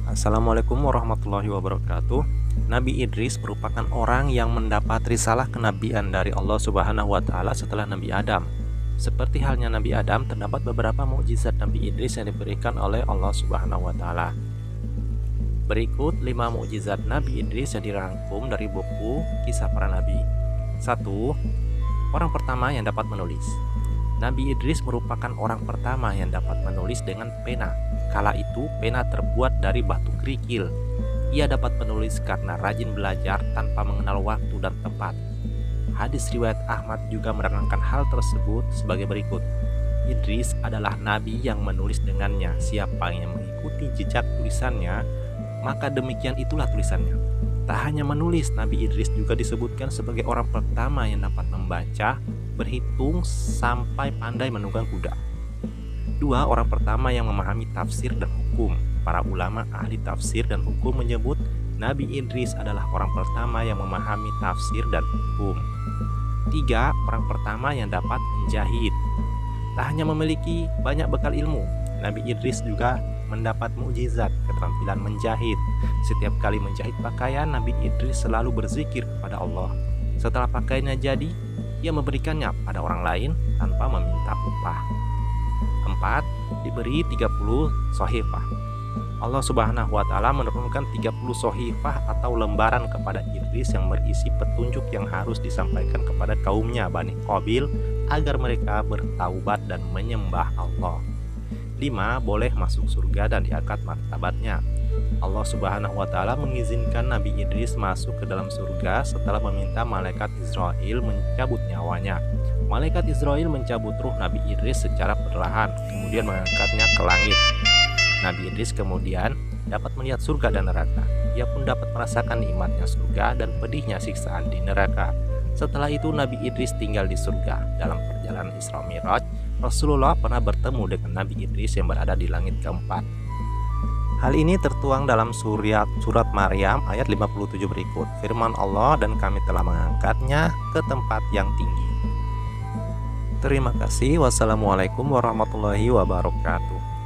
Assalamualaikum warahmatullahi wabarakatuh. Nabi Idris merupakan orang yang mendapat risalah kenabian dari Allah Subhanahu wa taala setelah Nabi Adam. Seperti halnya Nabi Adam, terdapat beberapa mukjizat Nabi Idris yang diberikan oleh Allah Subhanahu wa taala. Berikut 5 mukjizat Nabi Idris yang dirangkum dari buku Kisah Para Nabi. 1. Orang pertama yang dapat menulis. Nabi Idris merupakan orang pertama yang dapat menulis dengan pena. Kala itu, pena terbuat dari batu kerikil. Ia dapat menulis karena rajin belajar tanpa mengenal waktu dan tempat. Hadis riwayat Ahmad juga menerangkan hal tersebut sebagai berikut. Idris adalah nabi yang menulis dengannya. Siapa yang mengikuti jejak tulisannya, maka demikian itulah tulisannya. Tak hanya menulis, Nabi Idris juga disebutkan sebagai orang pertama yang dapat membaca, berhitung, sampai pandai menunggang kuda. 2. Orang pertama yang memahami tafsir dan hukum. Para ulama ahli tafsir dan hukum menyebut Nabi Idris adalah orang pertama yang memahami tafsir dan hukum. 3. Orang pertama yang dapat menjahit. Tak hanya memiliki banyak bekal ilmu, Nabi Idris juga mendapat mukjizat keterampilan menjahit. Setiap kali menjahit pakaian, Nabi Idris selalu berzikir kepada Allah. Setelah pakaiannya jadi, ia memberikannya pada orang lain tanpa meminta upah. 4. Diberi 30 sohifah. Allah Subhanahu wa taala menurunkan 30 sohifah atau lembaran kepada Idris yang berisi petunjuk yang harus disampaikan kepada kaumnya Bani Qabil agar mereka bertaubat dan menyembah Allah. 5. Boleh masuk surga dan diangkat martabatnya. Allah Subhanahu wa taala mengizinkan Nabi Idris masuk ke dalam surga setelah meminta malaikat Israel mencabut nyawanya. Malaikat Israel mencabut ruh Nabi Idris secara perlahan, kemudian mengangkatnya ke langit. Nabi Idris kemudian dapat melihat surga dan neraka. Ia pun dapat merasakan nikmatnya surga dan pedihnya siksaan di neraka. Setelah itu Nabi Idris tinggal di surga. Dalam perjalanan Isra Mi'raj, Rasulullah pernah bertemu dengan Nabi Idris yang berada di langit keempat. Hal ini tertuang dalam surat Maryam ayat 57 berikut. Firman Allah, dan kami telah mengangkatnya ke tempat yang tinggi. Terima kasih. Wassalamualaikum warahmatullahi wabarakatuh.